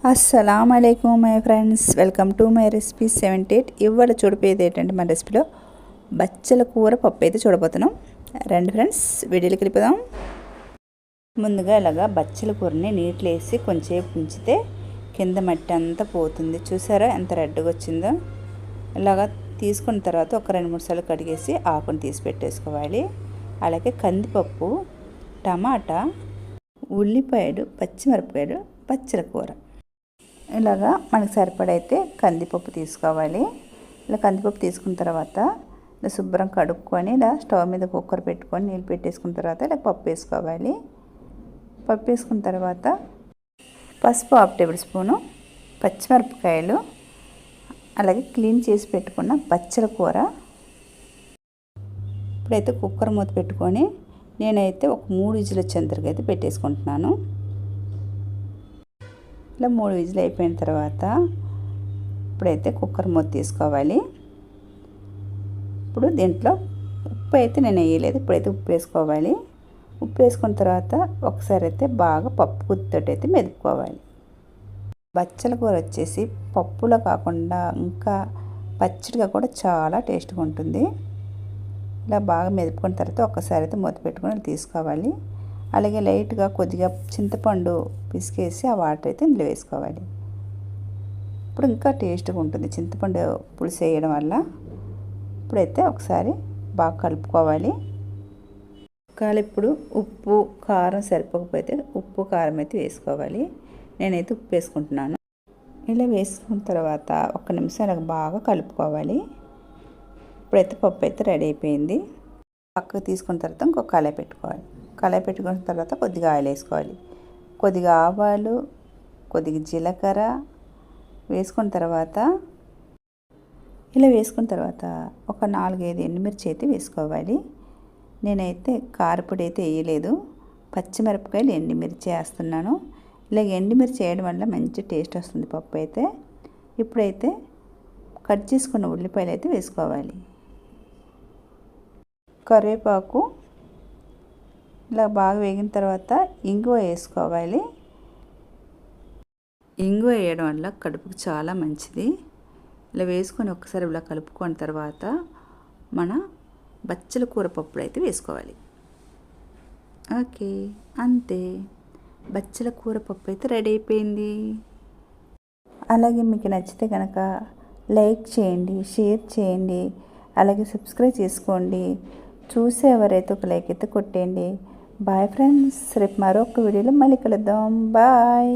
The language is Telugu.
అస్సలాముఅలైకుం my friends, welcome to my recipe 78. ఇవాళ చూడపోయేది ఏంటంటే మన రెసిపీలో బచ్చల కూర పప్పు అయితే చూడబోతున్నాం. రండి ఫ్రెండ్స్, వీడియోకి వెళ్ళిపోదాం. ముందుగా ఇలాగా బచ్చల కూరని నీటిలో వేసి కొంచెంసేపు ఉంచితే కింద మట్టి అంతా పోతుంది. చూసారా ఎంత రెడ్గా వచ్చిందో. ఇలాగా తీసుకున్న తర్వాత ఒక 2-3 సార్లు కడిగేసి ఆకుని తీసి పెట్టేసుకోవాలి. అలాగే కందిపప్పు, టమాటా, ఉల్లిపాయలు, పచ్చిమిరపకాయలు, బచ్చల కూర. ఇలాగా మనకు సరిపడైతే కందిపప్పు తీసుకోవాలి. ఇలా కందిపప్పు తీసుకున్న తర్వాత ఇలా శుభ్రం కడుక్కొని ఇలా స్టవ్ మీద కుక్కర్ పెట్టుకొని నీళ్ళు పెట్టేసుకున్న తర్వాత ఇలా పప్పు వేసుకోవాలి. పప్పు వేసుకున్న తర్వాత పసుపు 1/2 టేబుల్ స్పూను, పచ్చిమిరపకాయలు, అలాగే క్లీన్ చేసి పెట్టుకున్న బచ్చల కూర. ఇప్పుడైతే కుక్కర్ మూత పెట్టుకొని నేనైతే ఒక 3 విజిల్ వచ్చేంతవరకు అయితే పెట్టేసుకుంటున్నాను. ఇలా 3 విజిల్ అయిపోయిన తర్వాత ఇప్పుడైతే కుక్కర్ మూత తీసుకోవాలి. ఇప్పుడు దీంట్లో ఉప్పు అయితే నేను వేయలేదు. ఇప్పుడైతే ఉప్పు వేసుకోవాలి. ఉప్పు వేసుకున్న తర్వాత ఒకసారి అయితే బాగా పప్పు గుత్తితోటి అయితే మెదుపుకోవాలి. బచ్చల కూర వచ్చేసి పప్పులో కాకుండా ఇంకా పచ్చడిగా కూడా చాలా టేస్ట్గా ఉంటుంది. ఇలా బాగా మెదుపుకున్న తర్వాత ఒక్కసారి అయితే మూత పెట్టుకొని తీసుకోవాలి. అలాగే లైట్గా కొద్దిగా చింతపండు పిసికేసి ఆ వాటర్ అయితే ఇందులో వేసుకోవాలి. ఇప్పుడు ఇంకా టేస్ట్గా ఉంటుంది చింతపండు పులుసు వేయడం వల్ల. ఇప్పుడైతే ఒకసారి బాగా కలుపుకోవాలి. ఇప్పుడు ఉప్పు కారం సరిపోకపోతే ఉప్పు కారం అయితే వేసుకోవాలి. నేనైతే ఉప్పు వేసుకుంటున్నాను. ఇలా వేసుకున్న తర్వాత 1 నిమిషం ఇలా బాగా కలుపుకోవాలి. ఇప్పుడైతే పప్పు అయితే రెడీ అయిపోయింది. పక్కకు తీసుకున్న తర్వాత ఇంకొక కళాయి పెట్టుకోవాలి. కళాయి పెట్టుకున్న తర్వాత కొద్దిగా ఆయిల్ వేసుకోవాలి. కొద్దిగా ఆవాలు, కొద్దిగా జీలకర్ర వేసుకున్న తర్వాత ఇలా వేసుకున్న తర్వాత ఒక 4-5 ఎండుమిర్చి అయితే వేసుకోవాలి. నేనైతే కారపొడి అయితే వేయలేదు, పచ్చిమిరపకాయలు, ఎండుమిర్చి వేస్తున్నాను. ఇలా ఎండుమిర్చి వేయడం వల్ల మంచి టేస్ట్ వస్తుంది పప్పు అయితే. ఇప్పుడైతే కట్ చేసుకున్న ఉల్లిపాయలు అయితే వేసుకోవాలి. కరివేపాకు ఇలా బాగా వేగిన తర్వాత ఇంగువ వేసుకోవాలి. ఇంగువ వేయడం వల్ల కడుపుకు చాలా మంచిది. ఇలా వేసుకొని ఒకసారి ఇలా కలుపుకున్న తర్వాత మన బచ్చల కూర పప్పులు అయితే వేసుకోవాలి. ఓకే, అంతే, బచ్చల కూర పప్పు అయితే రెడీ అయిపోయింది. అలాగే మీకు నచ్చితే కనుక లైక్ చేయండి, షేర్ చేయండి, అలాగే సబ్స్క్రైబ్ చేసుకోండి. చూసే ఎవరైతే ఒక లైక్ అయితే కొట్టేయండి. బాయ్ ఫ్రెండ్స్, రేపు మరొక వీడియోలో మళ్ళీ కలుద్దాం. బాయ్.